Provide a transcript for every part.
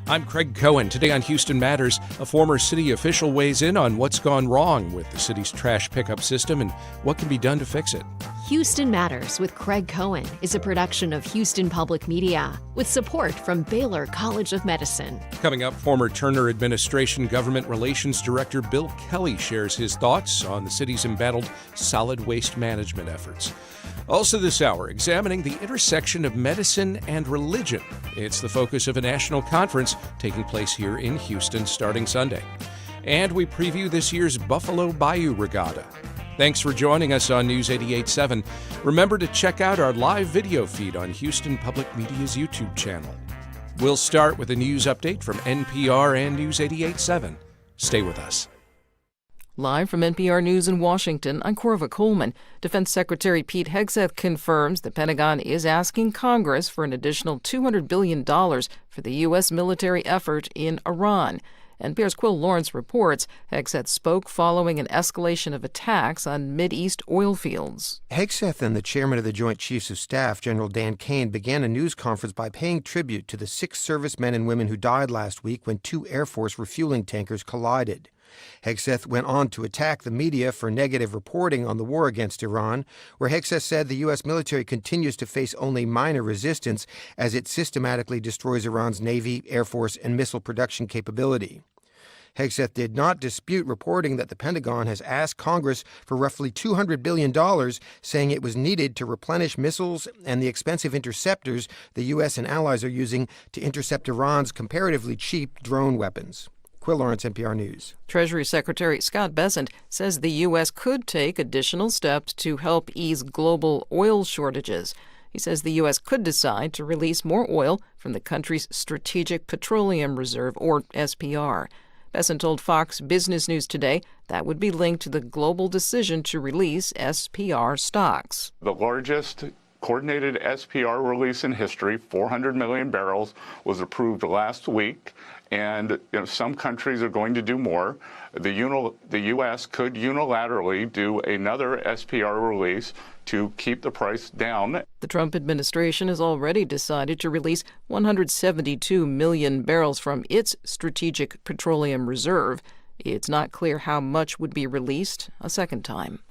I'm Craig Cohen. Today on Houston Matters, a former city official weighs in on what's gone wrong with the city's trash pickup system and what can be done to fix it. Houston Matters with Craig Cohen is a production of Houston Public Media with support from Baylor College of Medicine. Coming up, former Turner Administration Government Relations Director Bill Kelly shares his thoughts on the city's embattled solid waste management efforts. Also this hour, examining the intersection of medicine and religion. It's the focus of a national conference taking place here in Houston starting Sunday. And we preview this year's Buffalo Bayou Regatta. Thanks for joining us on News 88.7. Remember to check out our live video feed on Houston Public Media's YouTube channel. We'll start with a news update from NPR and News 88.7. Stay with us. Live from NPR News in Washington, I'm Corva Coleman. Defense Secretary Pete Hegseth confirms the Pentagon is asking Congress for an additional $200 billion for the U.S. military effort in Iran. NPR's Quill Lawrence reports Hegseth spoke following an escalation of attacks on Mideast oil fields. Hegseth and the chairman of the Joint Chiefs of Staff, General Dan Kane, began a news conference by paying tribute to the 6 servicemen and women who died last week when 2 Air Force refueling tankers collided. Hegseth went on to attack the media for negative reporting on the war against Iran, where Hegseth said the U.S. military continues to face only minor resistance as it systematically destroys Iran's Navy, Air Force, and missile production capability. Hegseth did not dispute reporting that the Pentagon has asked Congress for roughly $200 billion, saying it was needed to replenish missiles and the expensive interceptors the U.S. and allies are using to intercept Iran's comparatively cheap drone weapons. Quill Lawrence, NPR News. Treasury Secretary Scott Bessent says the U.S. could take additional steps to help ease global oil shortages. He says the U.S. could decide to release more oil from the country's Strategic Petroleum Reserve, or SPR. Bessent told Fox Business News today that would be linked to the global decision to release SPR stocks. The largest coordinated SPR release in history, 400 million barrels, was approved last week. And some countries are going to do more. The U.S. could unilaterally do another SPR release to keep the price down. The Trump administration has already decided to release 172 million barrels from its Strategic Petroleum Reserve. It's not clear how much would be released a second time.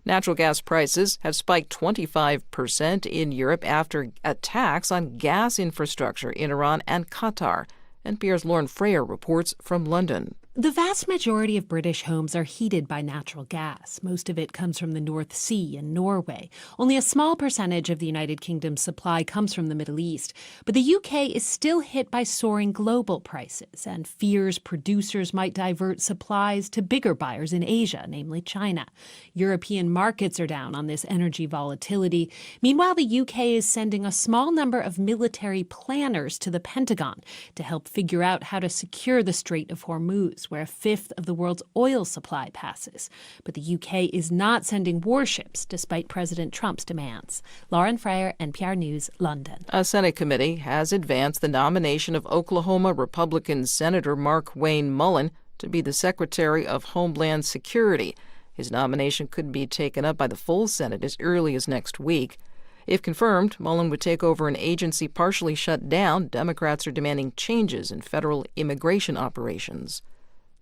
Natural gas prices have spiked 25% in Europe after attacks on gas infrastructure in Iran and Qatar. NPR's Lauren Freyer reports from London. The vast majority of British homes are heated by natural gas. Most of it comes from the North Sea and Norway. Only a small percentage of the United Kingdom's supply comes from the Middle East. But the UK is still hit by soaring global prices and fears producers might divert supplies to bigger buyers in Asia, namely China. European markets are down on this energy volatility. Meanwhile, the UK is sending a small number of military planners to the Pentagon to help figure out how to secure the Strait of Hormuz, where a fifth of the world's oil supply passes. But the UK is not sending warships, despite President Trump's demands. Lauren Freyer, NPR News, London. A Senate committee has advanced the nomination of Oklahoma Republican Senator Mark Wayne Mullen to be the Secretary of Homeland Security. His nomination could be taken up by the full Senate as early as next week. If confirmed, Mullen would take over an agency partially shut down. Democrats are demanding changes in federal immigration operations.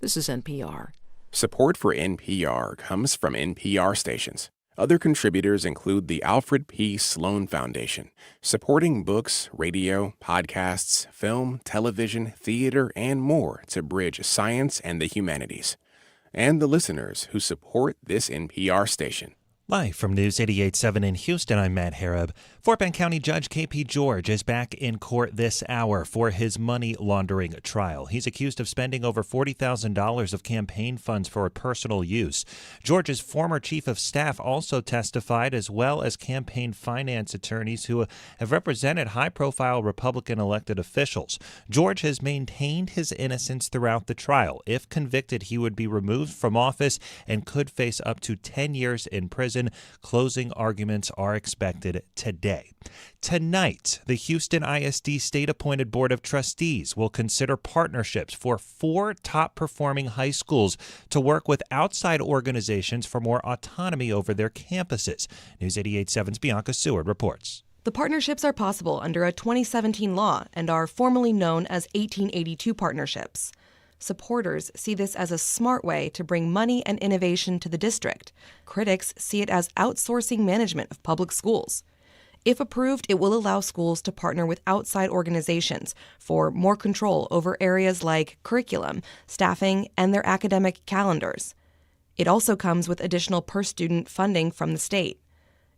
This is NPR. Support for NPR comes from NPR stations. Other contributors include the Alfred P. Sloan Foundation, supporting books, radio, podcasts, film, television, theater, and more to bridge science and the humanities. And the listeners who support this NPR station. Live from News 88.7 in Houston, I'm Matt Harab. Fort Bend County Judge K.P. George is back in court this hour for his money laundering trial. He's accused of spending over $40,000 of campaign funds for personal use. George's former chief of staff also testified, as well as campaign finance attorneys who have represented high-profile Republican elected officials. George has maintained his innocence throughout the trial. If convicted, he would be removed from office and could face up to 10 years in prison. Closing arguments are expected today. Tonight, the Houston ISD State-appointed Board of Trustees will consider partnerships for 4 top-performing high schools to work with outside organizations for more autonomy over their campuses. News 88.7's Bianca Seward reports. The partnerships are possible under a 2017 law and are formally known as 1882 partnerships. Supporters see this as a smart way to bring money and innovation to the district. Critics see it as outsourcing management of public schools. If approved, it will allow schools to partner with outside organizations for more control over areas like curriculum, staffing, and their academic calendars. It also comes with additional per-student funding from the state.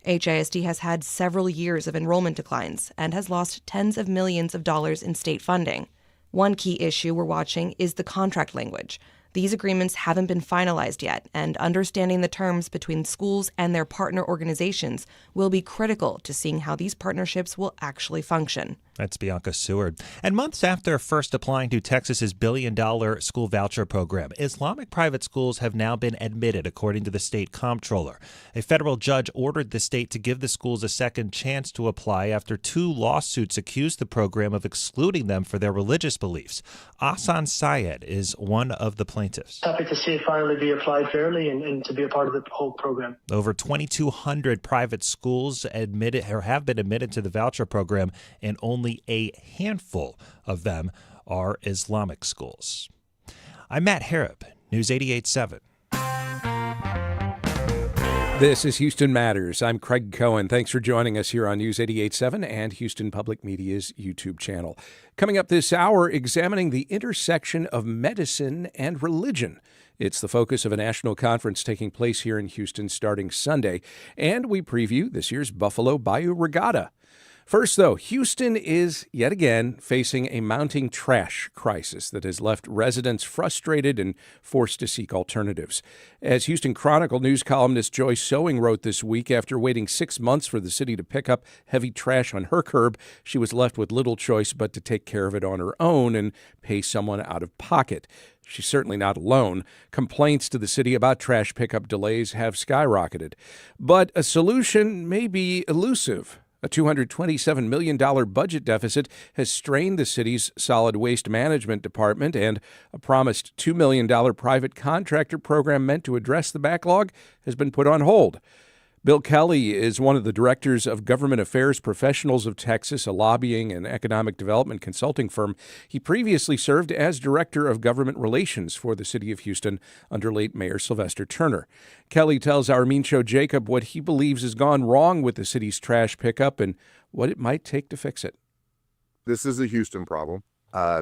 HISD has had several years of enrollment declines and has lost tens of millions of dollars in state funding. One key issue we're watching is the contract language. These agreements haven't been finalized yet, and understanding the terms between schools and their partner organizations will be critical to seeing how these partnerships will actually function. That's Bianca Seward. And months after first applying to Texas's billion-dollar school voucher program, Islamic private schools have now been admitted, according to the state comptroller. A federal judge ordered the state to give the schools a second chance to apply after 2 lawsuits accused the program of excluding them for their religious beliefs. Ahsan Syed is one of the plaintiffs. Happy to see it finally be applied fairly and to be a part of the whole program. Over 2,200 private schools admitted or have been admitted to the voucher program, and only a handful of them are Islamic schools. I'm Matt Harrop, News 88.7. This is Houston Matters. I'm Craig Cohen. Thanks for joining us here on News 88.7 and Houston Public Media's YouTube channel. Coming up this hour, examining the intersection of medicine and religion. It's the focus of a national conference taking place here in Houston starting Sunday, and we preview this year's Buffalo Bayou Regatta. First, though, Houston is, yet again, facing a mounting trash crisis that has left residents frustrated and forced to seek alternatives. As Houston Chronicle news columnist Joy Sowing wrote this week, after waiting 6 months for the city to pick up heavy trash on her curb, she was left with little choice but to take care of it on her own and pay someone out of pocket. She's certainly not alone. Complaints to the city about trash pickup delays have skyrocketed. But a solution may be elusive. A $227 million budget deficit has strained the city's solid waste management department, and a promised $2 million private contractor program meant to address the backlog has been put on hold. Bill Kelly is one of the directors of Government Affairs Professionals of Texas, a lobbying and economic development consulting firm. He previously served as Director of Government Relations for the City of Houston under late Mayor Sylvester Turner. Kelly tells our Mean Show Jacob what he believes has gone wrong with the city's trash pickup and what it might take to fix it. This is a Houston problem.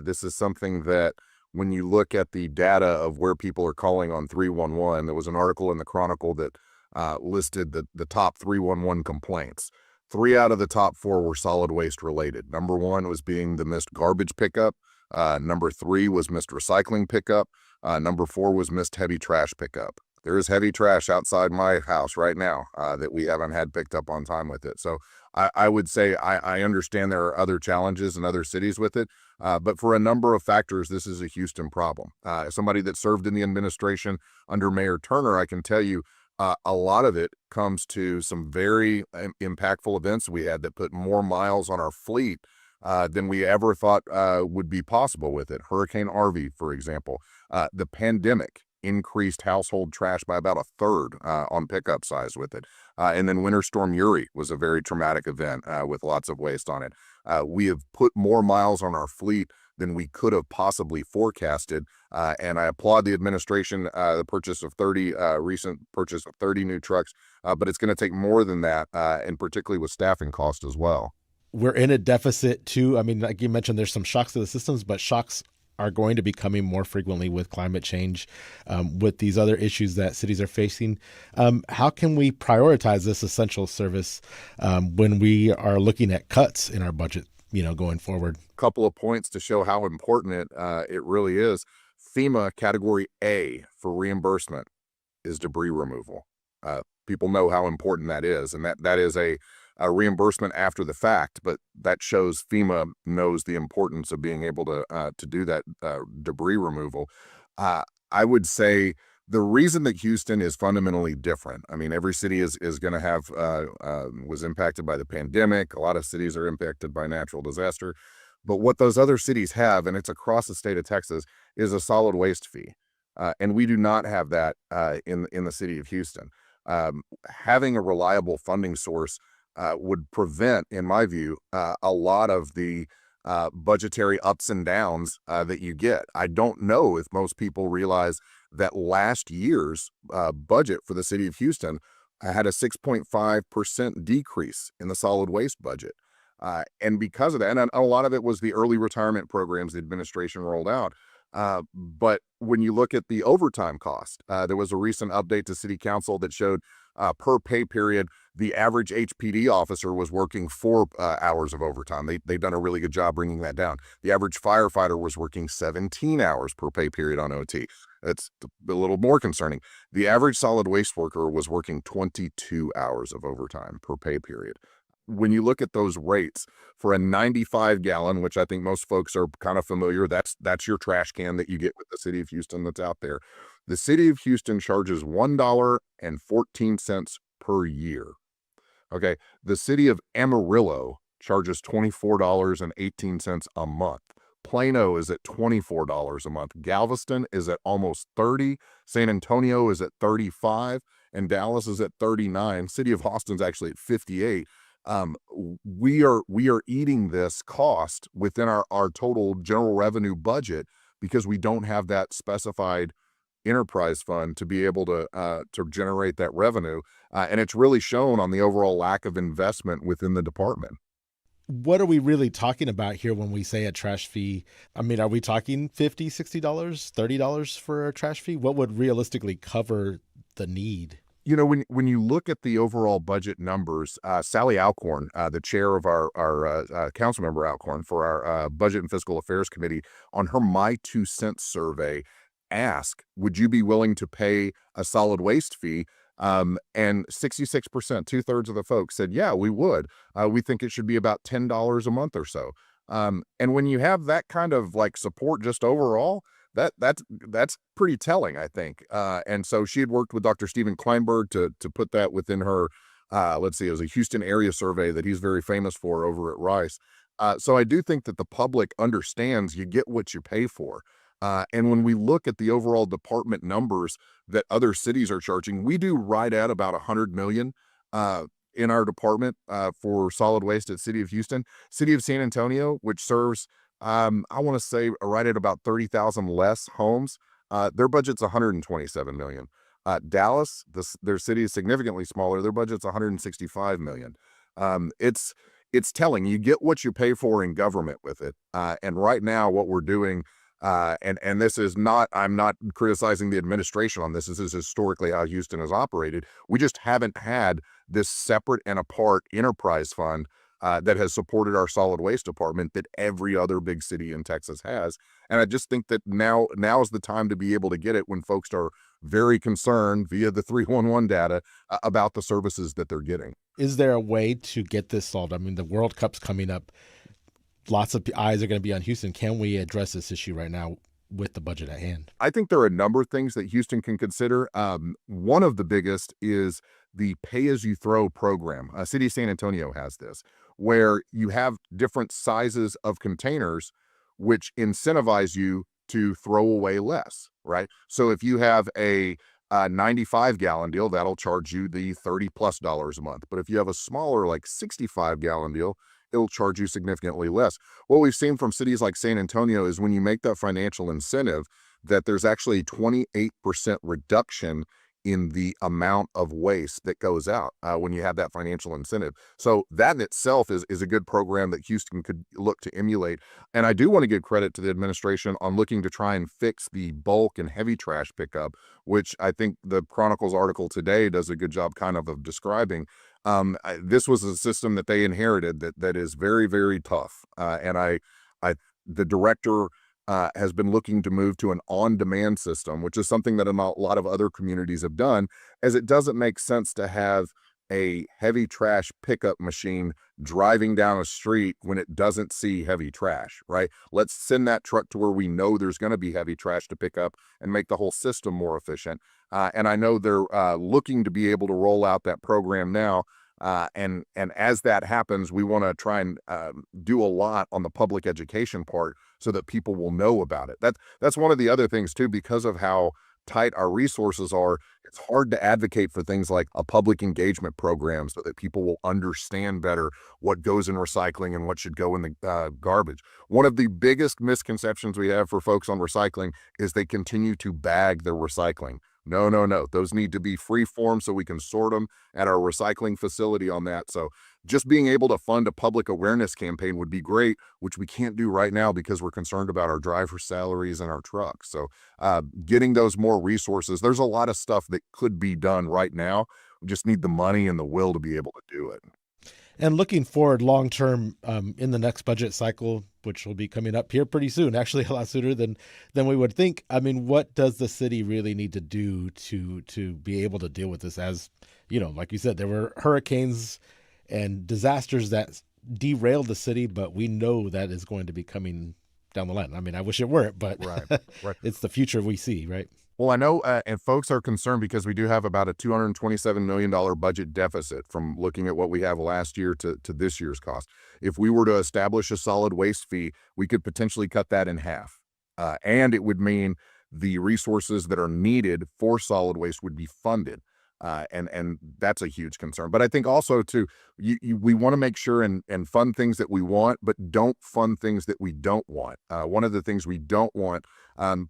This is something that when you look at the data of where people are calling on 311, there was an article in the Chronicle that listed the top 311 complaints. 3 out of the top 4 were solid waste related. Number 1 was being the missed garbage pickup. Number 3 was missed recycling pickup. Number 4 was missed heavy trash pickup. There is heavy trash outside my house right now that we haven't had picked up on time with it. So I would say I understand there are other challenges in other cities with it, but for a number of factors, this is a Houston problem. As somebody that served in the administration under Mayor Turner, I can tell you, a lot of it comes to some very impactful events we had that put more miles on our fleet than we ever thought would be possible with it. Hurricane Harvey, for example. The pandemic increased household trash by about 1/3 on pickup size with it. And then Winter Storm Uri was a very traumatic event with lots of waste on it. We have put more miles on our fleet than we could have possibly forecasted. And I applaud the administration, the recent purchase of 30 new trucks, but it's going to take more than that, and particularly with staffing costs as well. We're in a deficit too. I mean, like you mentioned, there's some shocks to the systems, but shocks are going to be coming more frequently with climate change, with these other issues that cities are facing. How can we prioritize this essential service when we are looking at cuts in our budget, going forward? Couple of points to show how important it really is. FEMA Category A for reimbursement is debris removal. People know how important that is, and that is a reimbursement after the fact, but that shows FEMA knows the importance of being able to do that debris removal. I would say the reason that Houston is fundamentally different, I mean, every city is going to have, was impacted by the pandemic. A lot of cities are impacted by natural disaster. But what those other cities have, and it's across the state of Texas, is a solid waste fee. And we do not have that in the city of Houston. Having a reliable funding source would prevent, in my view, a lot of the budgetary ups and downs that you get. I don't know if most people realize that last year's budget for the city of Houston had a 6.5% decrease in the solid waste budget. And because of that, and a lot of it was the early retirement programs the administration rolled out. But when you look at the overtime cost, there was a recent update to City Council that showed per pay period, the average HPD officer was working 4 hours of overtime. They've done a really good job bringing that down. The average firefighter was working 17 hours per pay period on OT. That's a little more concerning. The average solid waste worker was working 22 hours of overtime per pay period. When you look at those rates for a 95-gallon, which I think most folks are kind of familiar, that's your trash can that you get with the city of Houston that's out there. The city of Houston charges $1.14 per year. Okay, the city of Amarillo charges $24.18 a month. Plano is at $24 a month. Galveston is at almost $30. San Antonio is at $35, and Dallas is at $39. City of Austin's actually at $58. We are eating this cost within our total general revenue budget because we don't have that specified enterprise fund to be able to generate that revenue, and it's really shown on the overall lack of investment within the department. What are we really talking about here when we say a trash fee? I mean, are we talking $50, $60, $30 for a trash fee? What would realistically cover the need? You know, when you look at the overall budget numbers, Sally Alcorn, the chair of our council member Alcorn for our Budget and Fiscal Affairs Committee, on her My 2 Cents survey, asked, would you be willing to pay a solid waste fee? And 66%, 2/3 of the folks said, yeah, we would. We think it should be about $10 a month or so. And when you have that kind of like support just overall, that's pretty telling, I think. And so she had worked with Dr. Stephen Kleinberg to put that within her, let's see, it was a Houston area survey that he's very famous for over at Rice. So I do think that the public understands you get what you pay for. And when we look at the overall department numbers that other cities are charging, we do right at about $100 million in our department for solid waste at City of Houston. City of San Antonio, which serves, I want to say, right at about 30,000 less homes, their budget's $127 million. Dallas, their city is significantly smaller. Their budget's $165 million. It's telling. You get what you pay for in government with it. And right now, what we're doing, and this is not, I'm not criticizing the administration on this. This is historically how Houston has operated. We just haven't had this separate and apart enterprise fund that has supported our solid waste department that every other big city in Texas has. And I just think that now is the time to be able to get it when folks are very concerned via the 311 data about the services that they're getting. Is there a way to get this solved? I mean, the World Cup's coming up. Lots of eyes are going to be on Houston. Can we address this issue right now with the budget at hand? I think there are a number of things that Houston can consider. One of the biggest is the pay-as-you-throw program. City of San Antonio has this, where you have different sizes of containers which incentivize you to throw away less, right? So if you have a 95-gallon deal, that'll charge you the $30+ a month. But if you have a smaller, like 65-gallon deal, it'll charge you significantly less. What we've seen from cities like San Antonio is when you make that financial incentive, that there's actually a 28% reduction in the amount of waste that goes out when you have that financial incentive. So that in itself is a good program that Houston could look to emulate. And I do want to give credit to the administration on looking to try and fix the bulk and heavy trash pickup, which I think the Chronicles article today does a good job kind of describing. This was a system that they inherited that is very, very tough. And the director has been looking to move to an on-demand system, which is something that a lot of other communities have done, as it doesn't make sense to have a heavy trash pickup machine driving down a street when it doesn't see heavy trash, right? Let's send that truck to where we know there's going to be heavy trash to pick up and make the whole system more efficient. And I know they're looking to be able to roll out that program now. And as that happens, we want to try and do a lot on the public education part so that people will know about it. That's one of the other things too, because of how tight our resources are, it's hard to advocate for things like a public engagement program so that people will understand better what goes in recycling and what should go in the garbage. One of the biggest misconceptions we have for folks on recycling is they continue to bag their recycling. No. Those need to be free form so we can sort them at our recycling facility on that. So just being able to fund a public awareness campaign would be great, which we can't do right now because we're concerned about our driver salaries and our trucks. So getting those more resources, there's a lot of stuff that could be done right now. We just need the money and the will to be able to do it. And looking forward long term in the next budget cycle, which will be coming up here pretty soon, actually a lot sooner than we would think. I mean, what does the city really need to do to be able to deal with this? As you know, like you said, there were hurricanes and disasters that derailed the city, but we know that is going to be coming down the line. I mean, I wish it weren't, but right. It's the future we see, right? Well, I know, and folks are concerned because we do have about a $227 million budget deficit from looking at what we have last year to this year's cost. If we were to establish a solid waste fee, we could potentially cut that in half. And it would mean the resources that are needed for solid waste would be funded. And that's a huge concern. But I think also, too, we want to make sure and fund things that we want, but don't fund things that we don't want. One of the things we don't want,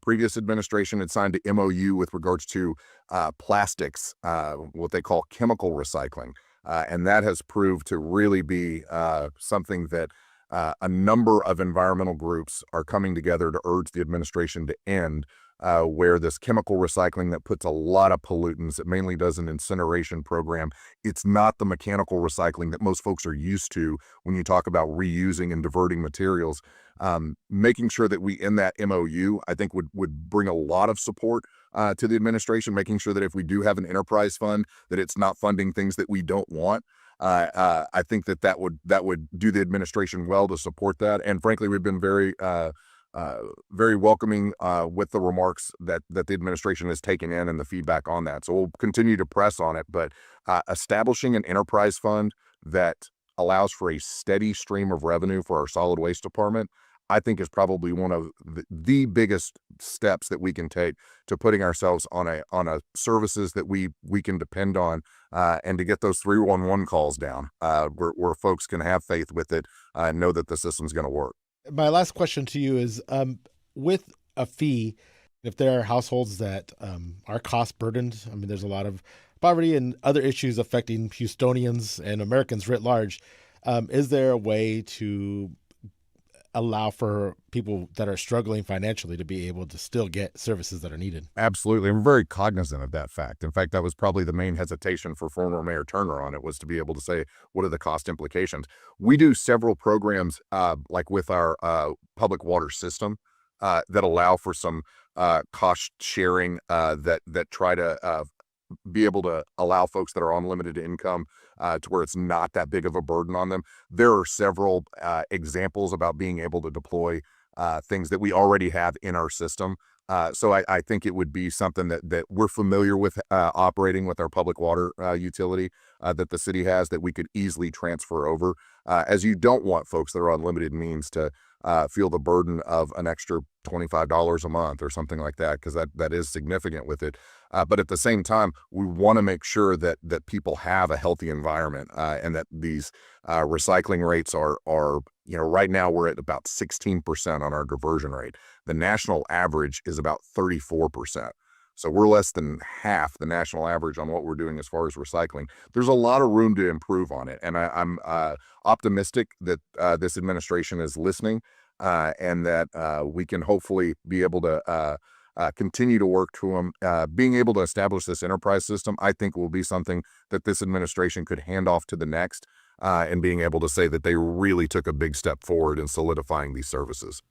previous administration had signed an MOU with regards to plastics, what they call chemical recycling. And that has proved to really be something that a number of environmental groups are coming together to urge the administration to end. Where this chemical recycling that puts a lot of pollutants, it mainly does an incineration program. It's not the mechanical recycling that most folks are used to when you talk about reusing and diverting materials. Making sure that we end that MOU, I think would bring a lot of support to the administration, making sure that if we do have an enterprise fund, that it's not funding things that we don't want. I think that would do the administration well to support that. And frankly, we've been very welcoming with the remarks that the administration has taken in and the feedback on that. So we'll continue to press on it. But establishing an enterprise fund that allows for a steady stream of revenue for our solid waste department, I think is probably one of the biggest steps that we can take to putting ourselves on a services that we can depend on and to get those 311 calls down where folks can have faith with it and know that the system's going to work. My last question to you is, with a fee, if there are households that are cost burdened, I mean, there's a lot of poverty and other issues affecting Houstonians and Americans writ large. Is there a way to allow for people that are struggling financially to be able to still get services that are needed? Absolutely. I'm very cognizant of that fact. In fact, that was probably the main hesitation for former Mayor Turner on it, was to be able to say, what are the cost implications? We do several programs like with our public water system that allow for some cost sharing that try to be able to allow folks that are on limited income to where it's not that big of a burden on them. There are several examples about being able to deploy things that we already have in our system. So I think it would be something that we're familiar with operating with our public water utility that the city has, that we could easily transfer over, as you don't want folks that are on limited means to feel the burden of an extra $25 a month or something like that, because that is significant with it. But at the same time, we want to make sure that people have a healthy environment and that these recycling rates are, right now we're at about 16% on our diversion rate. The national average is about 34%. So we're less than half the national average on what we're doing as far as recycling. There's a lot of room to improve on it. And I'm optimistic that this administration is listening and that we can hopefully be able to continue to work to them. Being able to establish this enterprise system, I think, will be something that this administration could hand off to the next and being able to say that they really took a big step forward in solidifying these services.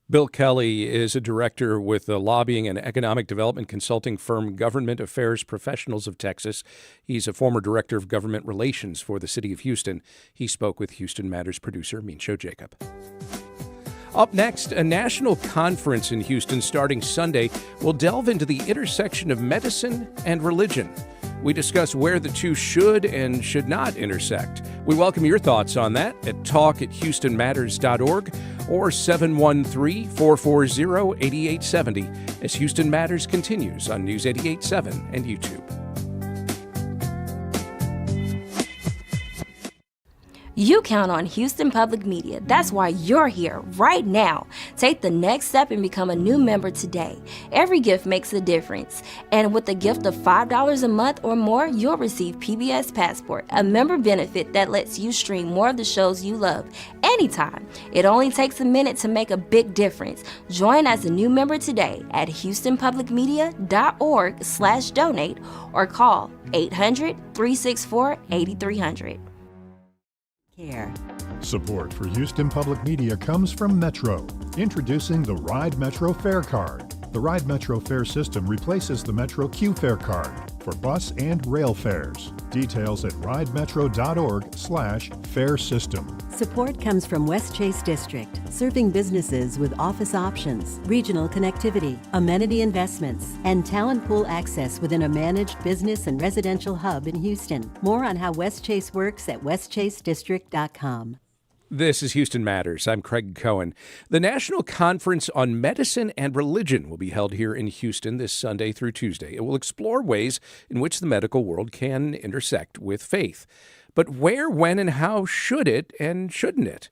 Bill Kelly is a director with the lobbying and economic development consulting firm Government Affairs Professionals of Texas. He's a former director of government relations for the city of Houston. He spoke with Houston Matters producer Mincho Jacob. Up next, a national conference in Houston starting Sunday will delve into the intersection of medicine and religion. We discuss where the two should and should not intersect. We welcome your thoughts on that at talk@houstonmatters.org or 713-440-8870 as Houston Matters continues on News 88.7 and YouTube. You count on Houston Public Media. That's why you're here right now. Take the next step and become a new member today. Every gift makes a difference. And with a gift of $5 a month or more, you'll receive PBS Passport, a member benefit that lets you stream more of the shows you love anytime. It only takes a minute to make a big difference. Join as a new member today at houstonpublicmedia.org/donate or call 800-364-8300. Care. Support for Houston Public Media comes from Metro, introducing the Ride Metro Fare Card. The Ride Metro Fare system replaces the Metro Q Fare Card for bus and rail fares. Details at ridemetro.org/fare system. Support comes from West Chase District, serving businesses with office options, regional connectivity, amenity investments, and talent pool access within a managed business and residential hub in Houston. More on how West Chase works at westchasedistrict.com. This is Houston Matters. I'm Craig Cohen. The National Conference on Medicine and Religion will be held here in Houston this Sunday through Tuesday. It will explore ways in which the medical world can intersect with faith. But where, when, and how should it and shouldn't it?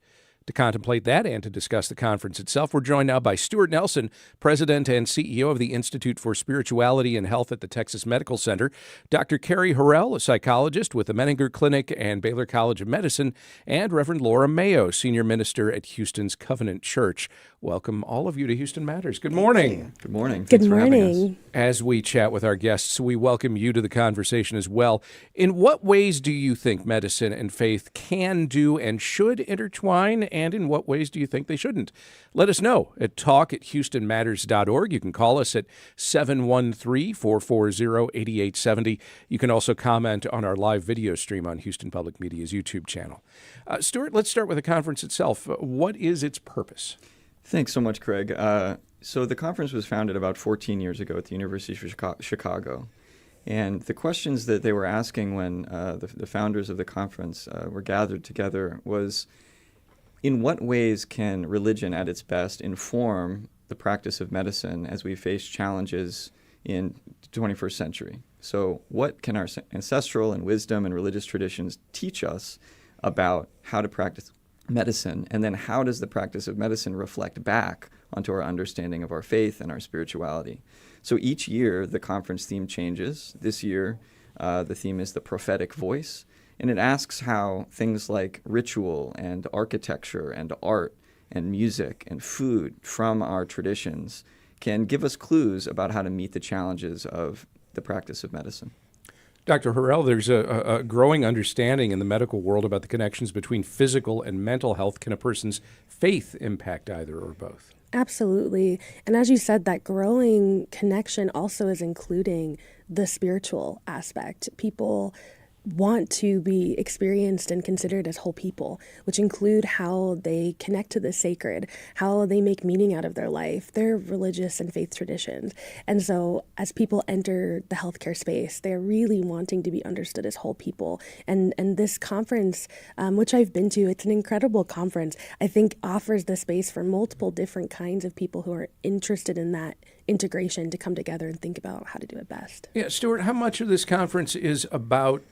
To contemplate that and to discuss the conference itself, we're joined now by Stuart Nelson, President and CEO of the Institute for Spirituality and Health at the Texas Medical Center, Dr. Kerry Horrell, a psychologist with the Menninger Clinic and Baylor College of Medicine, and Reverend Laura Mayo, Senior Minister at Houston's Covenant Church. Welcome all of you to Houston Matters. Good morning. Good morning. Good Thanks morning. for having us. As we chat with our guests, we welcome you to the conversation as well. In what ways do you think medicine and faith can do and should intertwine, and in what ways do you think they shouldn't? Let us know at talk@houstonmatters.org. You can call us at 713-440-8870. You can also comment on our live video stream on Houston Public Media's YouTube channel. Stuart, let's start with the conference itself. What is its purpose? Thanks so much, Craig. So the conference was founded about 14 years ago at the University of Chicago. And the questions that they were asking when the founders of the conference were gathered together was, in what ways can religion at its best inform the practice of medicine as we face challenges in the 21st century? So what can our ancestral and wisdom and religious traditions teach us about how to practice medicine? And then how does the practice of medicine reflect back onto our understanding of our faith and our spirituality? So each year, the conference theme changes. This year, the theme is the prophetic voice. And it asks how things like ritual and architecture and art and music and food from our traditions can give us clues about how to meet the challenges of the practice of medicine. Dr. Horrell, there's a growing understanding in the medical world about the connections between physical and mental health. Can a person's faith impact either or both? Absolutely. And as you said, that growing connection also is including the spiritual aspect. People want to be experienced and considered as whole people, which include how they connect to the sacred, how they make meaning out of their life, their religious and faith traditions. And so as people enter the healthcare space, they're really wanting to be understood as whole people. And this conference, which I've been to, it's an incredible conference, I think offers the space for multiple different kinds of people who are interested in that integration to come together and think about how to do it best. Yeah, Stuart, how much of this conference is about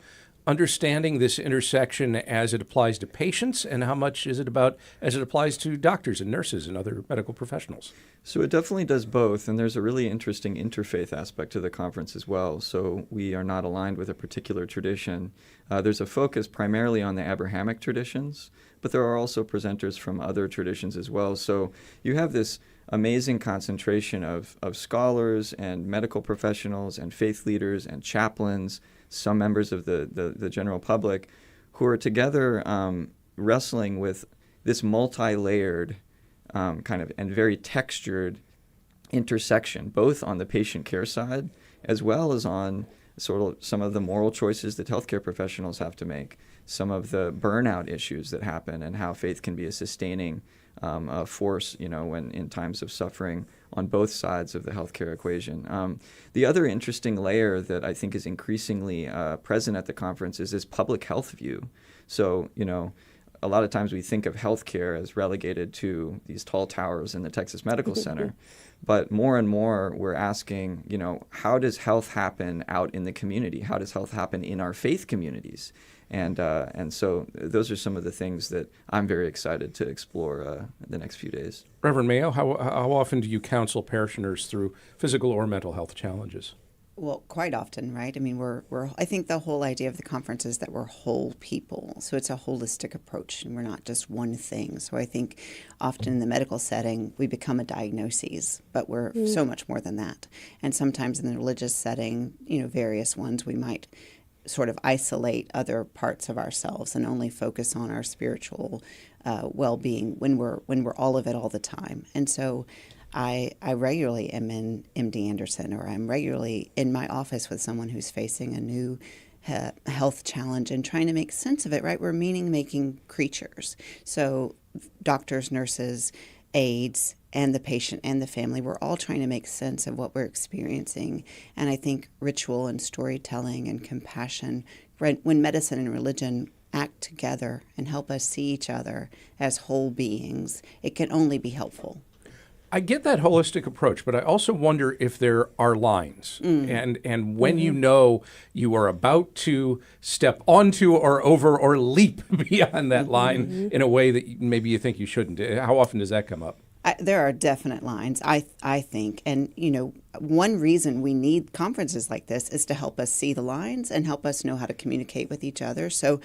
understanding this intersection as it applies to patients, and how much is it about as it applies to doctors and nurses and other medical professionals? So it definitely does both, and there's a really interesting interfaith aspect to the conference as well. So we are not aligned with a particular tradition. There's a focus primarily on the Abrahamic traditions, but there are also presenters from other traditions as well. So you have this amazing concentration of scholars and medical professionals and faith leaders and chaplains, some members of the general public, who are together wrestling with this multi-layered kind of and very textured intersection, both on the patient care side as well as on sort of some of the moral choices that healthcare professionals have to make, some of the burnout issues that happen, and how faith can be a sustaining force, when in times of suffering on both sides of the healthcare equation. The other interesting layer that I think is increasingly present at the conference is this public health view. So, a lot of times we think of healthcare as relegated to these tall towers in the Texas Medical Center. But more and more we're asking, how does health happen out in the community? How does health happen in our faith communities? And so those are some of the things that I'm very excited to explore the next few days. Reverend Mayo, how often do you counsel parishioners through physical or mental health challenges? Well, quite often, right? I mean, I think the whole idea of the conference is that we're whole people. So it's a holistic approach, and we're not just one thing. So I think often in the medical setting, we become a diagnosis, but we're so much more than that. And sometimes in the religious setting, various ones, we might sort of isolate other parts of ourselves and only focus on our spiritual well-being when we're all of it all the time. And so I regularly am in MD Anderson, or I'm regularly in my office with someone who's facing a new health challenge and trying to make sense of it, right? We're meaning-making creatures. So doctors, nurses, aides, and the patient and the family, we're all trying to make sense of what we're experiencing. And I think ritual and storytelling and compassion, when medicine and religion act together and help us see each other as whole beings, it can only be helpful. I get that holistic approach, but I also wonder if there are lines. And when you are about to step onto or over or leap beyond that line in a way that maybe you think you shouldn't. How often does that come up? There are definite lines, I think. And, one reason we need conferences like this is to help us see the lines and help us know how to communicate with each other. So,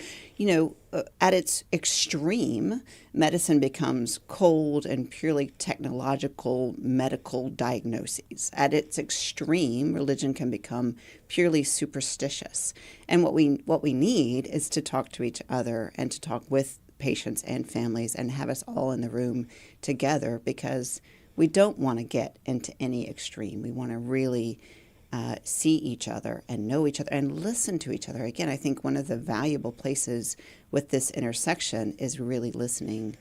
at its extreme, medicine becomes cold and purely technological medical diagnoses. At its extreme, religion can become purely superstitious. And what we need is to talk to each other and to talk with patients and families and have us all in the room together, because we don't want to get into any extreme. We want to really see each other and know each other and listen to each other. Again, I think one of the valuable places with this intersection is really listening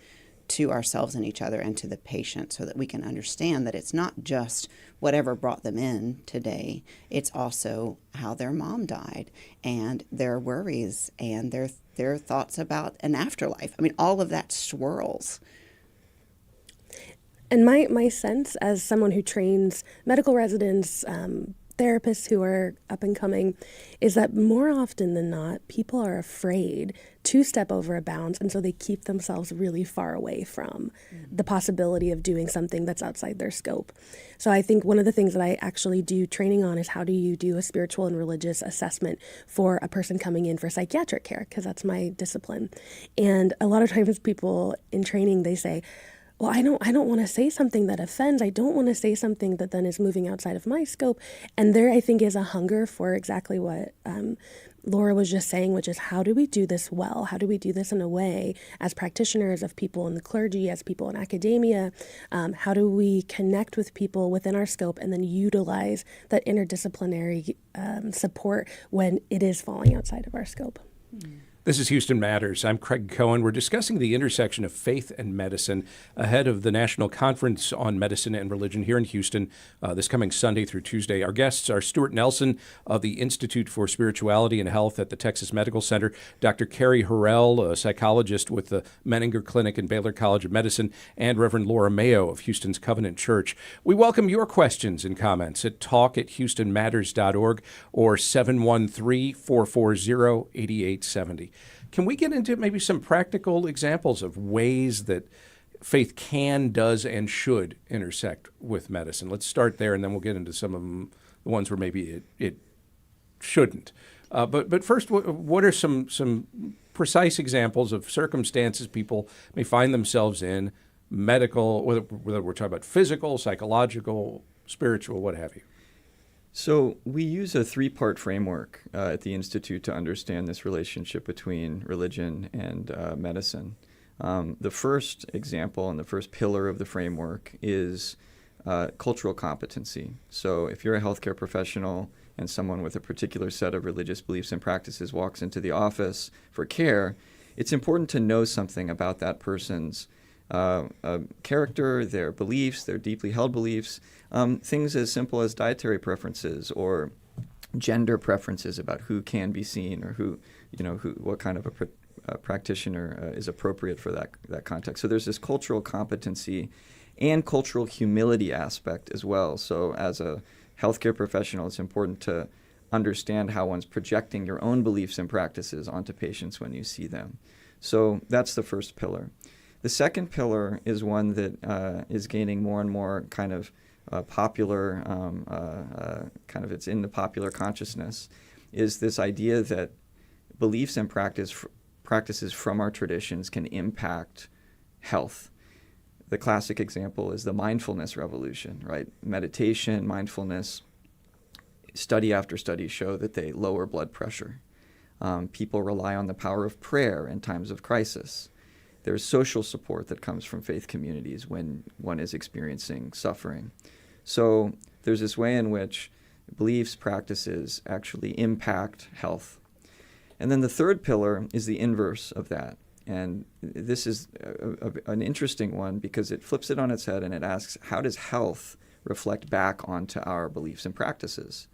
to ourselves and each other and to the patient, so that we can understand that it's not just whatever brought them in today. It's also how their mom died and their worries and their thoughts about an afterlife. I mean, all of that swirls. And my sense as someone who trains medical residents, therapists who are up and coming, is that more often than not, people are afraid to step over a bounds, and so they keep themselves really far away from the possibility of doing something that's outside their scope. So I think one of the things that I actually do training on is how do you do a spiritual and religious assessment for a person coming in for psychiatric care, because that's my discipline. And a lot of times people in training, they say, well, I don't want to say something that offends. I don't want to say something that then is moving outside of my scope. And there, I think, is a hunger for exactly what Laura was just saying, which is how do we do this well? How do we do this in a way as practitioners of people in the clergy, as people in academia? How do we connect with people within our scope and then utilize that interdisciplinary support when it is falling outside of our scope? This is Houston Matters. I'm Craig Cohen. We're discussing the intersection of faith and medicine ahead of the National Conference on Medicine and Religion here in Houston this coming Sunday through Tuesday. Our guests are Stuart Nelson of the Institute for Spirituality and Health at the Texas Medical Center, Dr. Kerry Horrell, a psychologist with the Menninger Clinic and Baylor College of Medicine, and Reverend Laura Mayo of Houston's Covenant Church. We welcome your questions and comments at talk@houstonmatters.org or 713-440-8870. Can we get into maybe some practical examples of ways that faith can, does, and should intersect with medicine? Let's start there, and then we'll get into some of them, the ones where maybe it shouldn't. But first, what are some precise examples of circumstances people may find themselves in, medical, whether we're talking about physical, psychological, spiritual, what have you? So we use a three-part framework at the Institute to understand this relationship between religion and medicine. The first example and the first pillar of the framework is cultural competency. So if you're a healthcare professional and someone with a particular set of religious beliefs and practices walks into the office for care, it's important to know something about that person's character, their beliefs, their deeply held beliefs, things as simple as dietary preferences or gender preferences about who can be seen or what kind of a practitioner is appropriate for that context. So there's this cultural competency and cultural humility aspect as well. So as a healthcare professional, it's important to understand how one's projecting your own beliefs and practices onto patients when you see them. So that's the first pillar. The second pillar is one that is gaining more and more kind of popular, it's in the popular consciousness, is this idea that beliefs and practices from our traditions can impact health. The classic example is the mindfulness revolution, right? Meditation, mindfulness, study after study show that they lower blood pressure. People rely on the power of prayer in times of crisis. There's social support that comes from faith communities when one is experiencing suffering. So there's this way in which beliefs, practices actually impact health. And then the third pillar is the inverse of that. And this is an interesting one because it flips it on its head and it asks, how does health reflect back onto our beliefs and practices?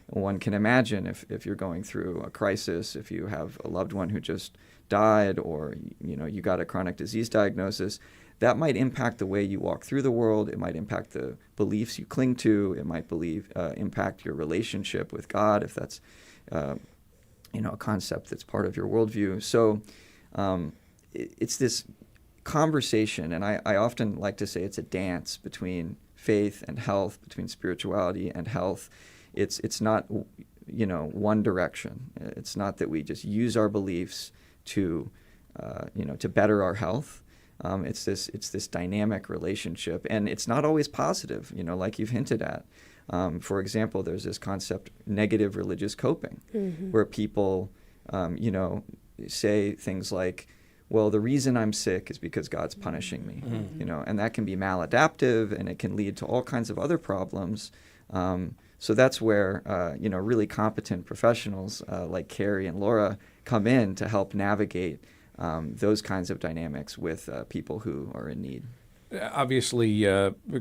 One can imagine if you're going through a crisis, if you have a loved one who just died or you got a chronic disease diagnosis, that might impact the way you walk through the world. It might impact the beliefs you cling to. It might impact your relationship with God if that's a concept that's part of your worldview. So it's this conversation, and I often like to say it's a dance between faith and health, between spirituality and health. It's not one direction. It's not that we just use our beliefs to better our health. It's this dynamic relationship, and it's not always positive. Like you've hinted at. For example, there's this concept, negative religious coping, where people say things like, well, the reason I'm sick is because God's punishing me, and that can be maladaptive, and it can lead to all kinds of other problems. So that's where really competent professionals like Kerry and Laura come in to help navigate those kinds of dynamics with people who are in need. Obviously,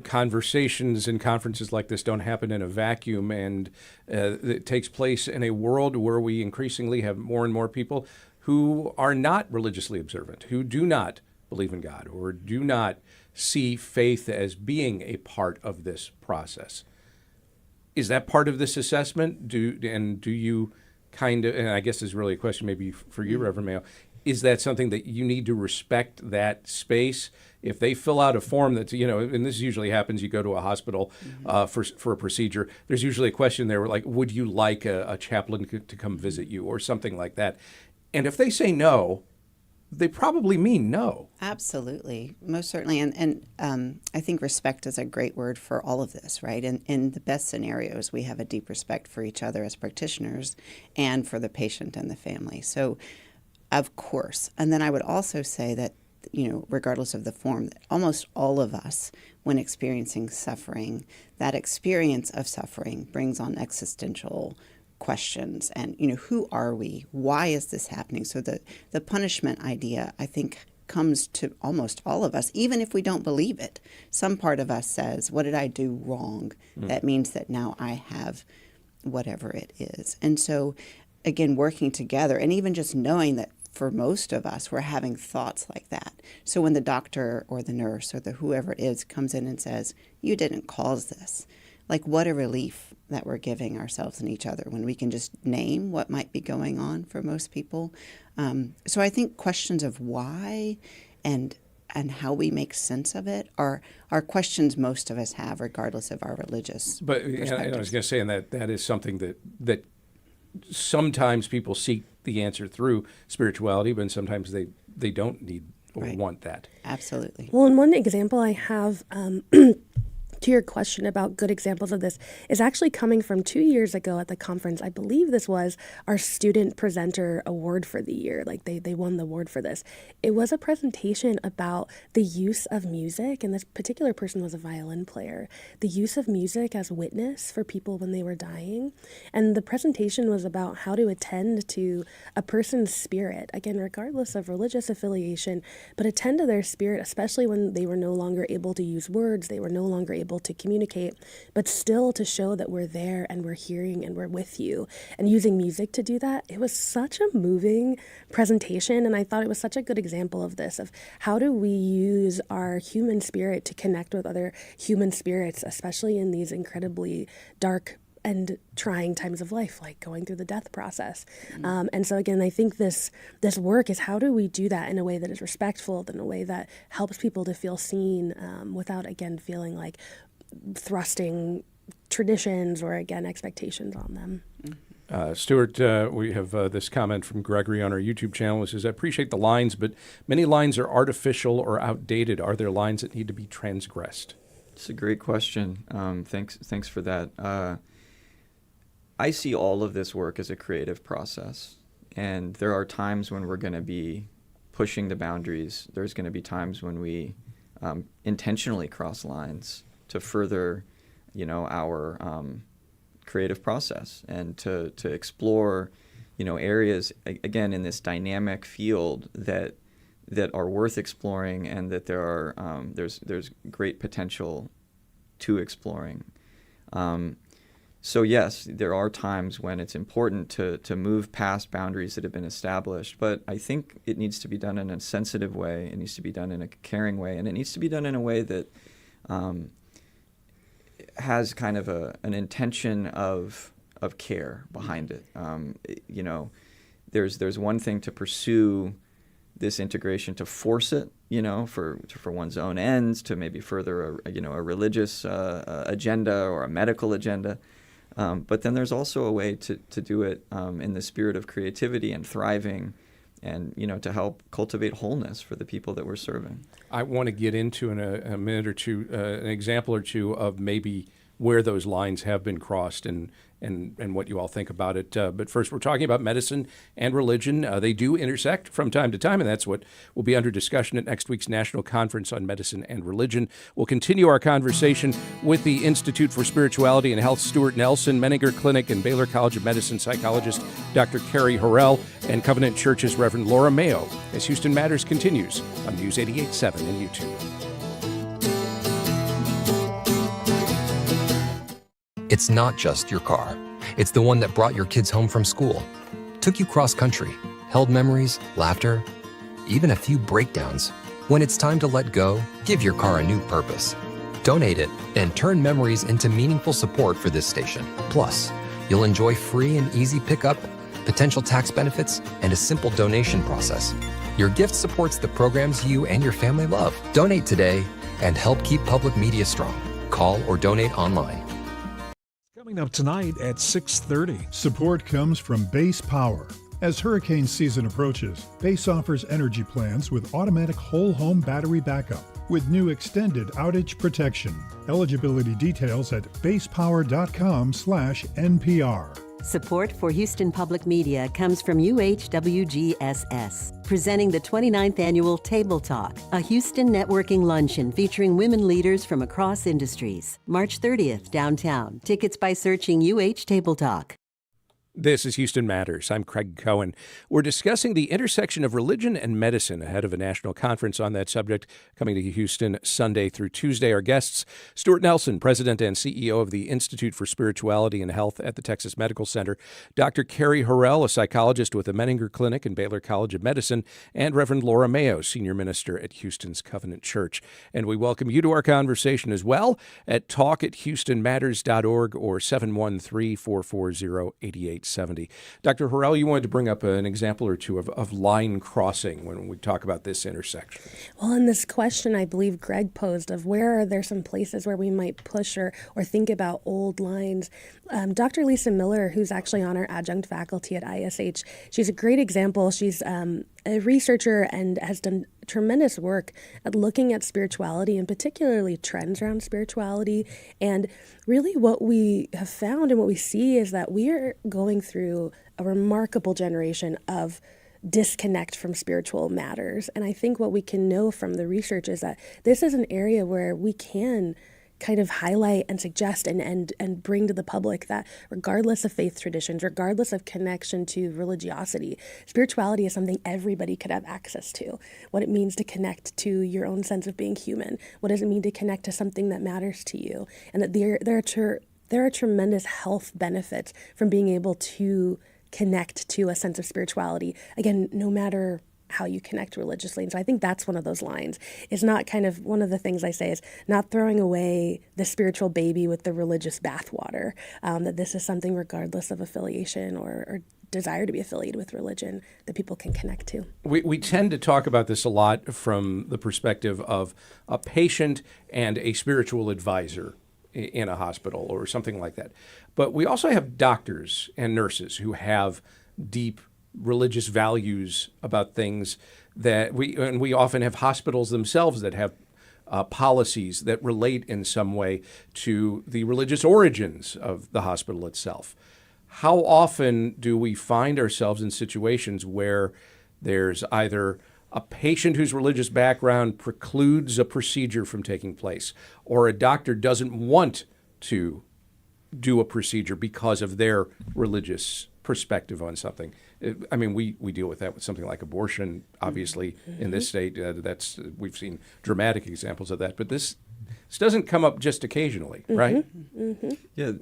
conversations and conferences like this don't happen in a vacuum, and it takes place in a world where we increasingly have more and more people who are not religiously observant, who do not believe in God, or do not see faith as being a part of this process. Is that part of this assessment? Do you kind of, and I guess this is really a question maybe for you, Reverend Mayo, is that something that you need to respect that space? If they fill out a form that's, and this usually happens, you go to a hospital for a procedure, there's usually a question there like, would you like a chaplain to come visit you or something like that? And if they say no, they probably mean no. Absolutely, most certainly. And I think respect is a great word for all of this, right? And in the best scenarios, we have a deep respect for each other as practitioners and for the patient and the family. So, of course. And then I would also say that, regardless of the form, that almost all of us, when experiencing suffering, that experience of suffering brings on existential questions and, who are we? Why is this happening? So the punishment idea, I think, comes to almost all of us, even if we don't believe it. Some part of us says, what did I do wrong? That means that now I have whatever it is. And so, again, working together and even just knowing that for most of us, we're having thoughts like that. So when the doctor or the nurse or the whoever it is comes in and says, you didn't cause this, like what a relief that we're giving ourselves and each other when we can just name what might be going on for most people. So I think questions of why and how we make sense of it are questions most of us have, regardless of our religious perspectives. I was going to say, and that is something that sometimes people seek the answer through spirituality, but sometimes they don't need or want that. Absolutely. Well, and one example I have to your question about good examples of this is actually coming from 2 years ago at the conference. I believe this was our student presenter award for the year. Like they won the award for this. It was a presentation about the use of music, and this particular person was a violin player, the use of music as witness for people when they were dying. And the presentation was about how to attend to a person's spirit, again, regardless of religious affiliation, but attend to their spirit, especially when they were no longer able to use words, they were no longer able to communicate, but still to show that we're there and we're hearing and we're with you. And using music to do that, it was such a moving presentation, and I thought it was such a good example of this, of how do we use our human spirit to connect with other human spirits, especially in these incredibly dark and trying times of life, like going through the death process. And so again, I think this work is how do we do that in a way that is respectful, in a way that helps people to feel seen, without, again, feeling like thrusting traditions or, again, expectations on them. Stuart, we have this comment from Gregory on our YouTube channel. It says, I appreciate the lines, but many lines are artificial or outdated. Are there lines that need to be transgressed? It's a great question. Thanks for that. I see all of this work as a creative process, and there are times when we're going to be pushing the boundaries. There's going to be times when we intentionally cross lines to further, our creative process and to explore, areas again in this dynamic field that are worth exploring, and that there are there's great potential to exploring. So yes, there are times when it's important to move past boundaries that have been established, but I think it needs to be done in a sensitive way. It needs to be done in a caring way, and it needs to be done in a way that has kind of an intention of care behind it. There's one thing to pursue this integration, to force it, for one's own ends, to maybe further a religious agenda or a medical agenda. But then there's also a way to do it in the spirit of creativity and thriving, and to help cultivate wholeness for the people that we're serving. I want to get into in a minute or two an example or two of maybe where those lines have been crossed and what you all think about it. But first, we're talking about medicine and religion. They do intersect from time to time, and that's what will be under discussion at next week's National Conference on Medicine and Religion. We'll continue our conversation with the Institute for Spirituality and Health, Stuart Nelson, Menninger Clinic and Baylor College of Medicine psychologist Dr. Kerry Horrell, and Covenant Church's Reverend Laura Mayo, as Houston Matters continues on News 88.7 and YouTube. It's not just your car. It's the one that brought your kids home from school, took you cross-country, held memories, laughter, even a few breakdowns. When it's time to let go, give your car a new purpose. Donate it and turn memories into meaningful support for this station. Plus, you'll enjoy free and easy pickup, potential tax benefits, and a simple donation process. Your gift supports the programs you and your family love. Donate today and help keep public media strong. Call or donate online. Coming up tonight at 6:30. Support comes from Base Power. As hurricane season approaches, Base offers energy plans with automatic whole home battery backup with new extended outage protection. Eligibility details at basepower.com/NPR. Support for Houston Public Media comes from UHWGSS, presenting the 29th Annual Table Talk, a Houston networking luncheon featuring women leaders from across industries. March 30th, downtown. Tickets by searching UH Table Talk. This is Houston Matters. I'm Craig Cohen. We're discussing the intersection of religion and medicine ahead of a national conference on that subject coming to Houston Sunday through Tuesday. Our guests, Stuart Nelson, President and CEO of the Institute for Spirituality and Health at the Texas Medical Center, Dr. Kerry Horrell, a psychologist with the Menninger Clinic and Baylor College of Medicine, and Reverend Laura Mayo, Senior Minister at Houston's Covenant Church. And we welcome you to our conversation as well at talk@houstonmatters.org or 713-440-8870. Dr. Horrell, you wanted to bring up an example or two of line crossing when we talk about this intersection. Well, in this question I believe Greg posed of where are there some places where we might push or think about old lines, Dr. Lisa Miller, who's actually on our adjunct faculty at ISH, she's a great example. She's a researcher and has done tremendous work at looking at spirituality and particularly trends around spirituality. And really what we have found and what we see is that we are going through a remarkable generation of disconnect from spiritual matters. And I think what we can know from the research is that this is an area where we can kind of highlight and suggest and bring to the public that regardless of faith traditions, regardless of connection to religiosity, spirituality is something everybody could have access to. What it means to connect to your own sense of being human. What does it mean to connect to something that matters to you? And that there are tremendous health benefits from being able to connect to a sense of spirituality. Again, no matter how you connect religiously. And so I think that's one of those lines. It's not kind of, one of the things I say is not throwing away the spiritual baby with the religious bathwater, that this is something regardless of affiliation or desire to be affiliated with religion that people can connect to. We tend to talk about this a lot from the perspective of a patient and a spiritual advisor in a hospital or something like that. But we also have doctors and nurses who have deep religious values about things that we often have hospitals themselves that have policies that relate in some way to the religious origins of the hospital itself. How often do we find ourselves in situations where there's either a patient whose religious background precludes a procedure from taking place, or a doctor doesn't want to do a procedure because of their religious perspective on something? I mean, we deal with that with something like abortion, obviously, in this state. We've seen dramatic examples of that, but this doesn't come up just occasionally, right? Yeah,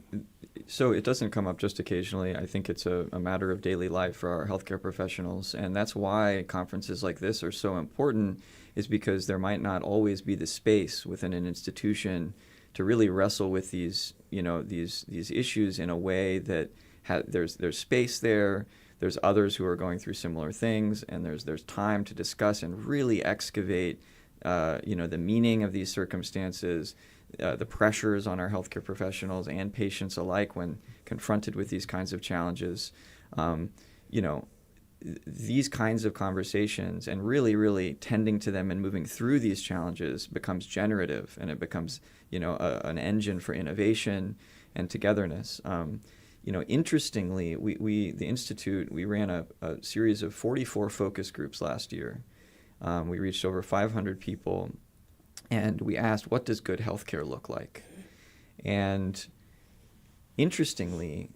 so it doesn't come up just occasionally. I think it's a matter of daily life for our healthcare professionals, and that's why conferences like this are so important, is because there might not always be the space within an institution to really wrestle with these issues in a way that there's space there. There's others who are going through similar things, and there's time to discuss and really excavate, the meaning of these circumstances, the pressures on our healthcare professionals and patients alike when confronted with these kinds of challenges. These kinds of conversations and really, really tending to them and moving through these challenges becomes generative, and it becomes, an engine for innovation and togetherness. Interestingly, the Institute, we ran a series of 44 focus groups last year. We reached over 500 people, and we asked, what does good healthcare look like? And interestingly,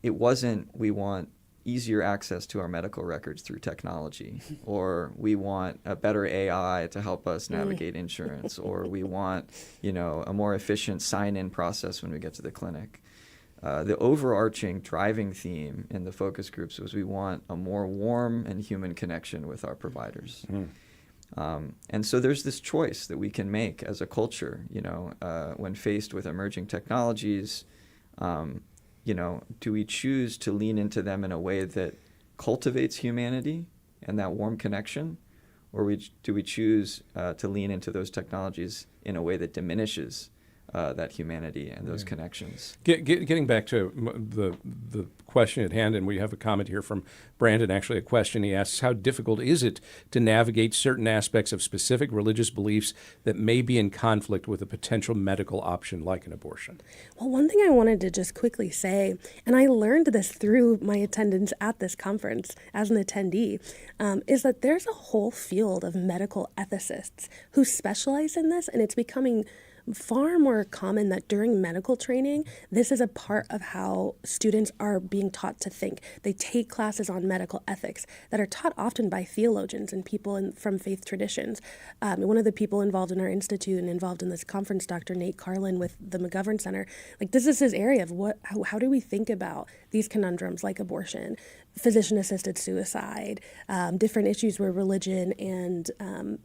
it wasn't, we want easier access to our medical records through technology, or we want a better AI to help us navigate insurance, or we want, a more efficient sign-in process when we get to the clinic. The overarching driving theme in the focus groups was we want a more warm and human connection with our providers. And so there's this choice that we can make as a culture, when faced with emerging technologies. Do we choose to lean into them in a way that cultivates humanity and that warm connection, or do we choose to lean into those technologies in a way that diminishes that humanity and those connections? Getting back to the question at hand, and we have a comment here from Brandon, actually a question. He asks, how difficult is it to navigate certain aspects of specific religious beliefs that may be in conflict with a potential medical option like an abortion? Well, one thing I wanted to just quickly say, and I learned this through my attendance at this conference as an attendee, is that there's a whole field of medical ethicists who specialize in this, and it's becoming far more common that during medical training, this is a part of how students are being taught to think. They take classes on medical ethics that are taught often by theologians and people from faith traditions. One of the people involved in our institute and involved in this conference, Dr. Nate Carlin with the McGovern Center, this is his area of how do we think about these conundrums like abortion, physician-assisted suicide, different issues where religion and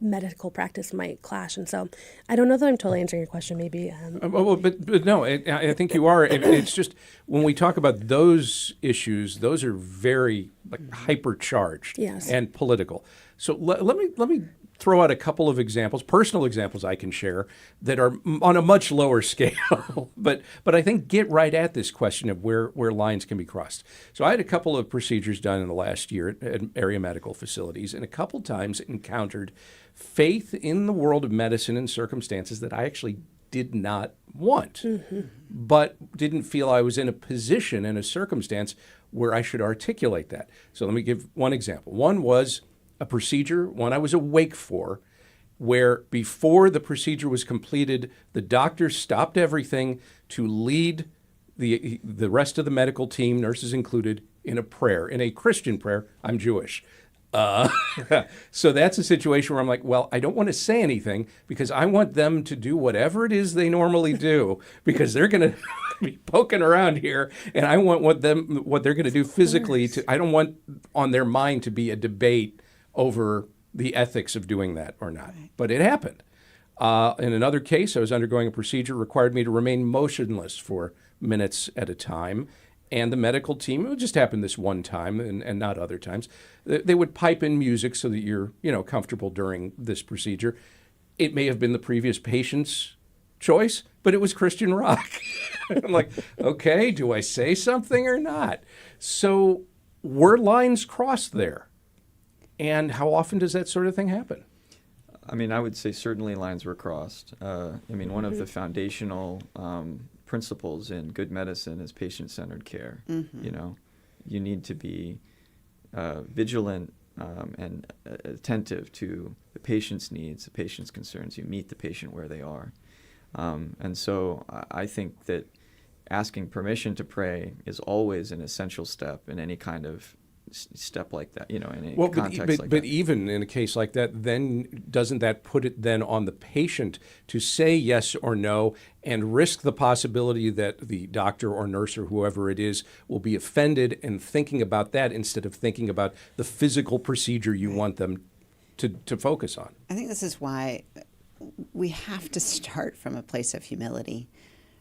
medical practice might clash. And so I don't know that I'm totally answering your question, maybe. But no, I think you are. It's just when we talk about those issues, those are very hypercharged yes. and political. So let me throw out a couple of examples, personal examples I can share that are on a much lower scale, but I think get right at this question of where lines can be crossed. So I had a couple of procedures done in the last year at area medical facilities, and a couple times encountered faith in the world of medicine in circumstances that I actually did not want, but didn't feel I was in a position, in a circumstance where I should articulate that. So let me give one example. One was a procedure, one I was awake for, where before the procedure was completed, the doctor stopped everything to lead the rest of the medical team, nurses included, in a prayer, in a Christian prayer. I'm Jewish. So that's a situation where I'm like, well, I don't want to say anything because I want them to do whatever it is they normally do because they're going to be poking around here, and I want what they're going to do physically. I don't want on their mind to be a debate over the ethics of doing that or not. Right. But it happened. In another case, I was undergoing a procedure that required me to remain motionless for minutes at a time. And the medical team, it would just happen this one time and not other times, they would pipe in music so that you're, comfortable during this procedure. It may have been the previous patient's choice, but it was Christian rock. I'm like, okay, do I say something or not? So were lines crossed there? And how often does that sort of thing happen? I mean, I would say certainly lines were crossed. One of the foundational principles in good medicine is patient-centered care. You need to be vigilant and attentive to the patient's needs, the patient's concerns. You meet the patient where they are. And so I think that asking permission to pray is always an essential step in any kind of step like that, in any context like that. But even in a case like that, then doesn't that put it then on the patient to say yes or no and risk the possibility that the doctor or nurse or whoever it is will be offended and thinking about that instead of thinking about the physical procedure you want them to focus on? I think this is why we have to start from a place of humility,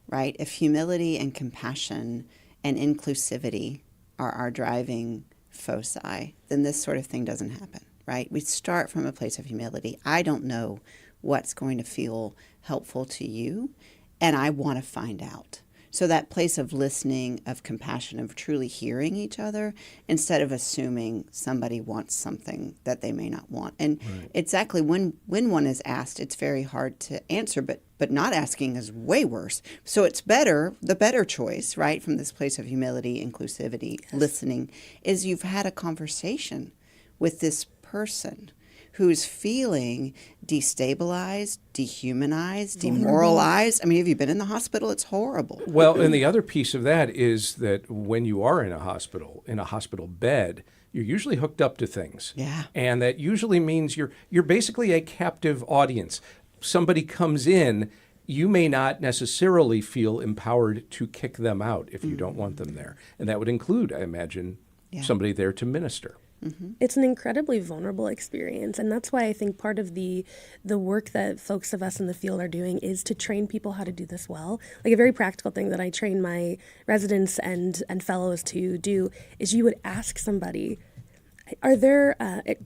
right? If humility and compassion and inclusivity are our driving foci, then this sort of thing doesn't happen, right? We start from a place of humility. I don't know what's going to feel helpful to you, and I want to find out. So that place of listening, of compassion, of truly hearing each other instead of assuming somebody wants something that they may not want. And exactly when one is asked, it's very hard to answer, but not asking is way worse. So it's better, the better choice, right, from this place of humility, inclusivity, listening, is you've had a conversation with this person who's feeling destabilized, dehumanized, demoralized. I mean, have you been in the hospital? It's horrible. Well, and the other piece of that is that when you are in a hospital bed, you're usually hooked up to things. Yeah. And that usually means you're basically a captive audience. Somebody comes in, you may not necessarily feel empowered to kick them out if you don't want them there. And that would include, I imagine, somebody there to minister. It's an incredibly vulnerable experience, and that's why I think part of the work that folks of us in the field are doing is to train people how to do this well. Like a very practical thing that I train my residents and fellows to do is you would ask somebody, do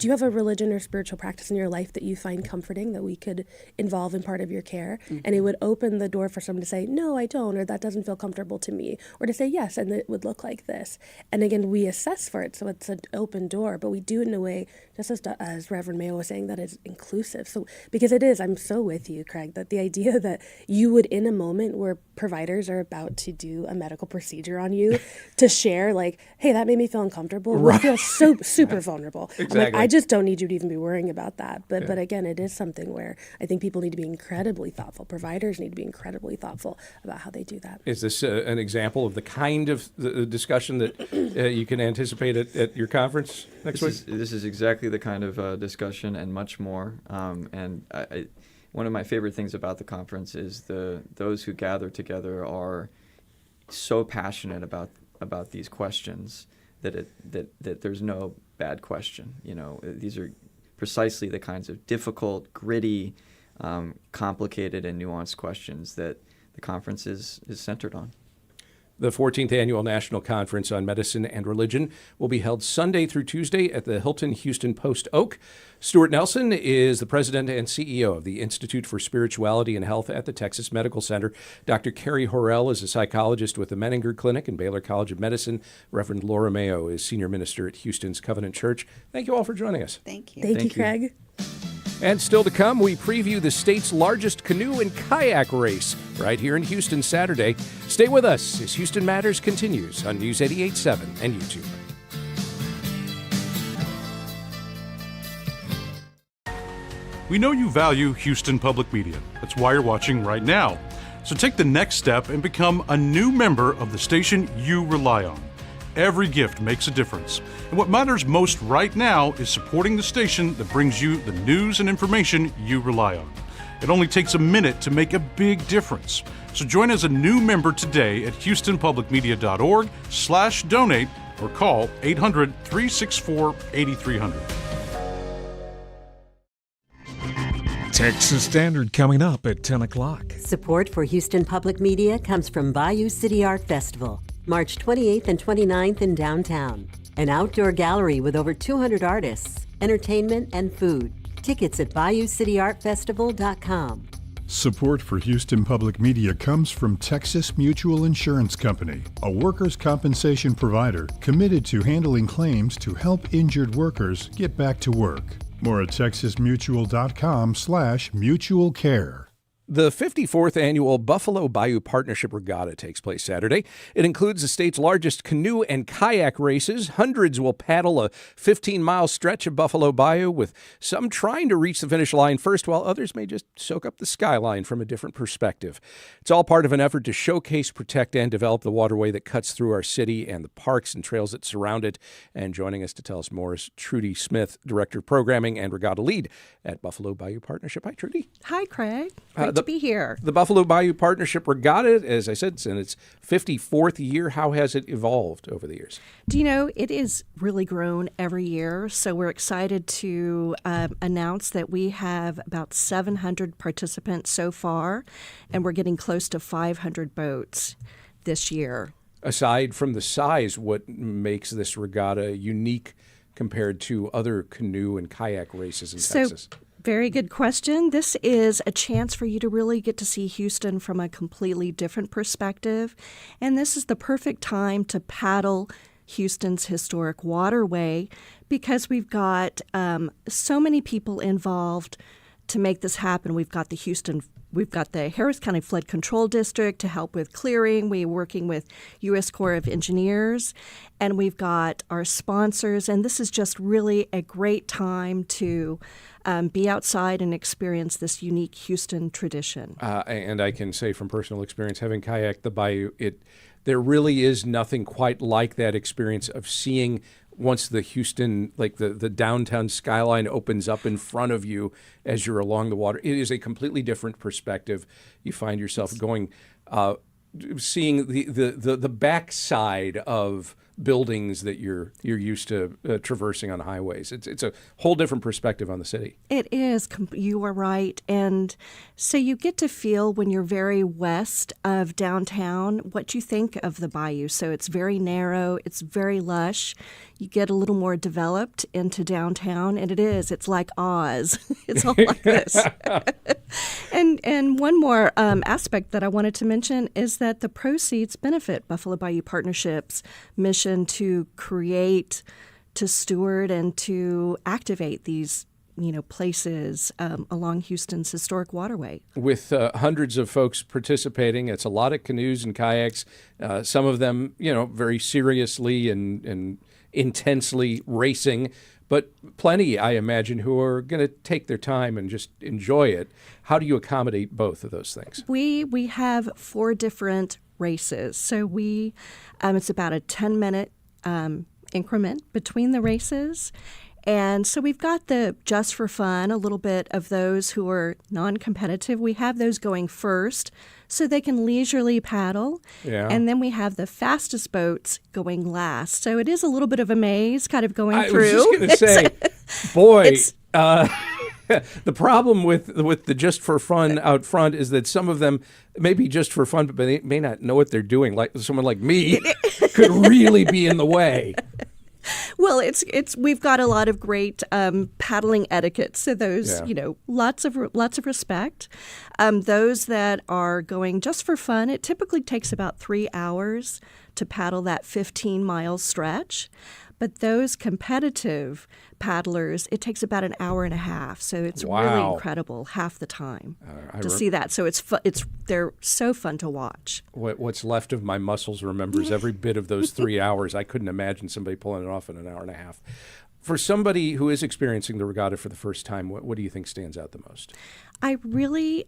you have a religion or spiritual practice in your life that you find comforting that we could involve in part of your care? And it would open the door for someone to say, no, I don't, or that doesn't feel comfortable to me, or to say yes, and it would look like this. And again, we assess for it, so it's an open door, but we do it in a way, just as Reverend Mayo was saying, that is inclusive. So because it is, I'm so with you, Craig, that the idea that you would, in a moment where providers are about to do a medical procedure on you, to share like, hey, that made me feel uncomfortable, would feel so super vulnerable. Exactly. I'm like, I just don't need you to even be worrying about that. But again, it is something where I think people need to be incredibly thoughtful. Providers need to be incredibly thoughtful about how they do that. Is this an example of the kind of the discussion that you can anticipate at your conference next week? This is exactly the kind of discussion and much more. And one of my favorite things about the conference is those who gather together are so passionate about these questions that there's no bad question. These are precisely the kinds of difficult, gritty, complicated, and nuanced questions that the conference is centered on. The 14th Annual National Conference on Medicine and Religion will be held Sunday through Tuesday at the Hilton Houston Post Oak. Stuart Nelson is the president and CEO of the Institute for Spirituality and Health at the Texas Medical Center. Dr. Kerry Horrell is a psychologist with the Menninger Clinic and Baylor College of Medicine. Reverend Laura Mayo is senior minister at Houston's Covenant Church. Thank you all for joining us. Thank you. Thank you, Craig. And still to come, we preview the state's largest canoe and kayak race right here in Houston Saturday. Stay with us as Houston Matters continues on News 88.7 and YouTube. We know you value Houston Public Media. That's why you're watching right now. So take the next step and become a new member of the station you rely on. Every gift makes a difference. And what matters most right now is supporting the station that brings you the news and information you rely on. It only takes a minute to make a big difference. So join as a new member today at houstonpublicmedia.org/donate or call 800-364-8300. Texas Standard coming up at 10 o'clock. Support for Houston Public Media comes from Bayou City Art Festival, March 28th and 29th in downtown. An outdoor gallery with over 200 artists, entertainment, and food. Tickets at BayouCityArtFestival.com. Support for Houston Public Media comes from Texas Mutual Insurance Company, a workers' compensation provider committed to handling claims to help injured workers get back to work. More at texasmutual.com/mutual care. The 54th annual Buffalo Bayou Partnership Regatta takes place Saturday. It includes the state's largest canoe and kayak races. Hundreds will paddle a 15-mile stretch of Buffalo Bayou, with some trying to reach the finish line first, while others may just soak up the skyline from a different perspective. It's all part of an effort to showcase, protect, and develop the waterway that cuts through our city and the parks and trails that surround it. And joining us to tell us more is Trudi Smith, Director of Programming and Regatta Lead at Buffalo Bayou Partnership. Hi, Trudi. Hi, Craig. Great to be here. The Buffalo Bayou Partnership Regatta, as I said, it's in its 54th year. How has it evolved over the years? Do you know, it is really grown every year. So we're excited to announce that we have about 700 participants so far, and we're getting close to 500 boats this year. Aside from the size, what makes this regatta unique compared to other canoe and kayak races in Texas? Very good question. This is a chance for you to really get to see Houston from a completely different perspective. And this is the perfect time to paddle Houston's historic waterway, because we've got so many people involved to make this happen. We've got the Harris County Flood Control District to help with clearing. We're working with U.S. Corps of Engineers, and we've got our sponsors. And this is just really a great time to be outside and experience this unique Houston tradition. And I can say from personal experience, having kayaked the bayou, there really is nothing quite like that experience of seeing, once the Houston, like the downtown skyline opens up in front of you as you're along the water. It is a completely different perspective. You find yourself going, seeing the backside of buildings that you're used to traversing on highways. It's a whole different perspective on the city. It is. You are right. And so you get to feel, when you're very west of downtown, what you think of the bayou. So it's very narrow. It's very lush. You get a little more developed into downtown, and it's like Oz. It's all like this. And one more aspect that I wanted to mention is that the proceeds benefit Buffalo Bayou Partnership's mission to create, to steward, and to activate these places along Houston's historic waterway. With hundreds of folks participating, it's a lot of canoes and kayaks, some of them, very seriously and intensely racing, but plenty, I imagine, who are going to take their time and just enjoy it. How do you accommodate both of those things? We have 4 different races. So it's about a 10-minute increment between the races. And so we've got the just for fun, a little bit of those who are non-competitive. We have those going first so they can leisurely paddle. Yeah. And then we have the fastest boats going last. So it is a little bit of a maze kind of going through. I was just going to say, boy, The problem with the just for fun out front is that some of them may be just for fun, but they may not know what they're doing. Like someone like me could really be in the way. Well, we've got a lot of great paddling etiquette. So those, lots of respect. Those that are going just for fun, it typically takes about 3 hours to paddle that 15-mile stretch. But those competitive paddlers, it takes about an hour and a half. So it's really incredible, half the time to see that. So they're so fun to watch. What's left of my muscles remembers every bit of those 3 hours. I couldn't imagine somebody pulling it off in an hour and a half. For somebody who is experiencing the regatta for the first time, what do you think stands out the most? I really,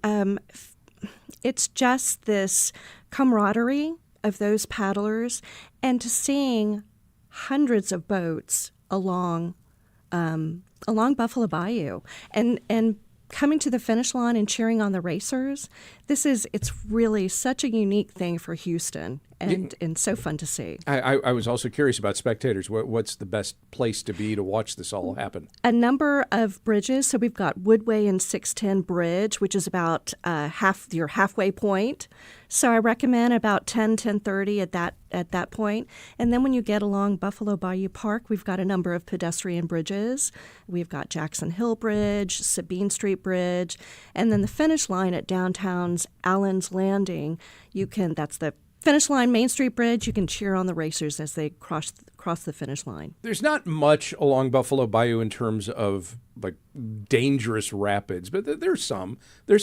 it's just this camaraderie of those paddlers, and to seeing hundreds of boats along Buffalo Bayou and coming to the finish line and cheering on the racers. It's really such a unique thing for Houston and so fun to see. I was also curious about spectators. What's the best place to be to watch this all happen? A number of bridges. So we've got Woodway and 610 Bridge, which is about your halfway point. So I recommend about 10:30 at that point. And then when you get along Buffalo Bayou Park, we've got a number of pedestrian bridges. We've got Jackson Hill Bridge, Sabine Street Bridge, and then the finish line at downtown's Allen's Landing. That's the finish line, Main Street Bridge. You can cheer on the racers as they cross the finish line. There's not much along Buffalo Bayou in terms of like dangerous rapids, but there's some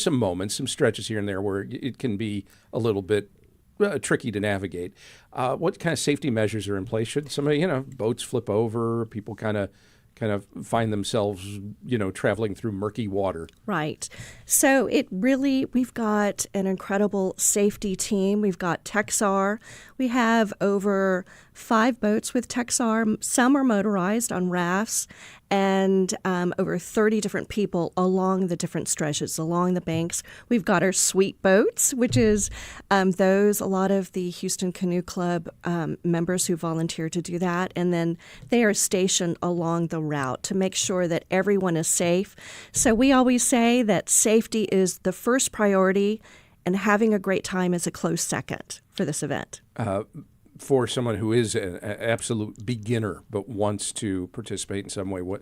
moments, some stretches here and there where it can be a little bit tricky to navigate. What kind of safety measures are in place? Should somebody, boats flip over, people kind of find themselves, traveling through murky water? Right. So we've got an incredible safety team. We've got Texar. We have over 5 boats with Texar. Some are motorized on rafts, and over 30 different people along the different stretches, along the banks. We've got our sweet boats, which is a lot of the Houston Canoe Club members who volunteer to do that. And then they are stationed along the route to make sure that everyone is safe. So we always say that safety is the first priority and having a great time is a close second for this event. For someone who is an absolute beginner but wants to participate in some way, what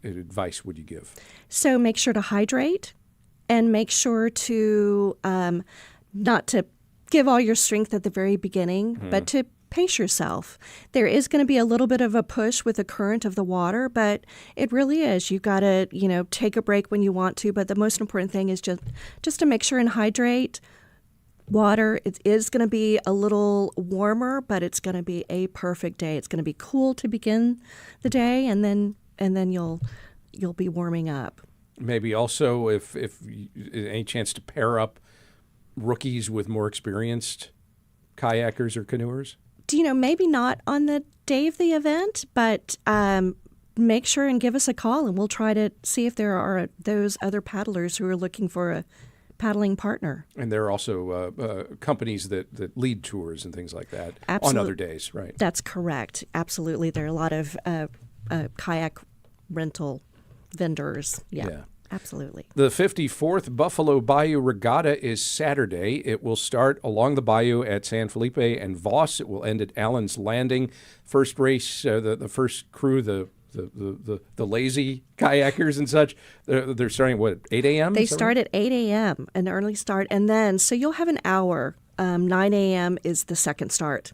advice would you give? So make sure to hydrate and make sure to not to give all your strength at the very beginning, but to pace yourself. There is going to be a little bit of a push with the current of the water, but it really is. You've got to, take a break when you want to, but the most important thing is just to make sure and hydrate. Water, it is going to be a little warmer, but it's going to be a perfect day. It's going to be cool to begin the day, and then you'll be warming up. Maybe also if any chance to pair up rookies with more experienced kayakers or canoers? Maybe not on the day of the event, but make sure and give us a call, and we'll try to see if there are those other paddlers who are looking for a paddling partner. And there are also companies that lead tours and things like that on other days, right? That's correct. Absolutely. There are a lot of kayak rental vendors. Yeah. Absolutely. The 54th Buffalo Bayou Regatta is Saturday. It will start along the bayou at San Felipe and Voss. It will end at Allen's Landing. First race, the first crew, the lazy kayakers and such, they're starting at 8 a.m.? They start at 8 a.m., an early start. And then, so you'll have an hour. 9 a.m. is the second start.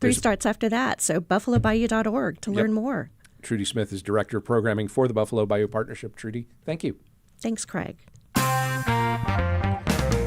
3 starts after that. So buffalobayou.org to learn more. Trudi Smith is Director of Programming for the Buffalo Bayou Partnership. Trudi, thank you. Thanks, Craig.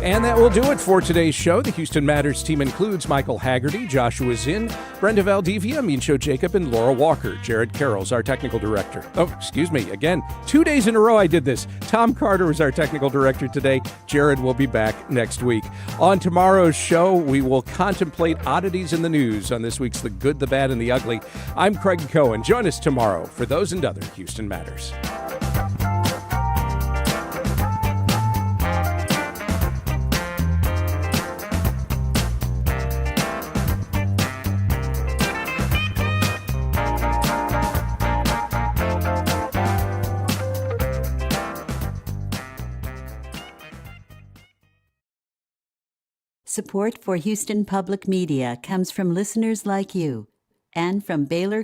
And that will do it for today's show. The Houston Matters team includes Michael Haggerty, Joshua Zinn, Brenda Valdivia, Mincho Jacob, and Laura Walker. Jared Carroll's our technical director. Oh, excuse me. Again, 2 days in a row I did this. Tom Carter was our technical director today. Jared will be back next week. On tomorrow's show, we will contemplate oddities in the news on this week's The Good, the Bad, and the Ugly. I'm Craig Cohen. Join us tomorrow for those and other Houston Matters. Support for Houston Public Media comes from listeners like you and from Baylor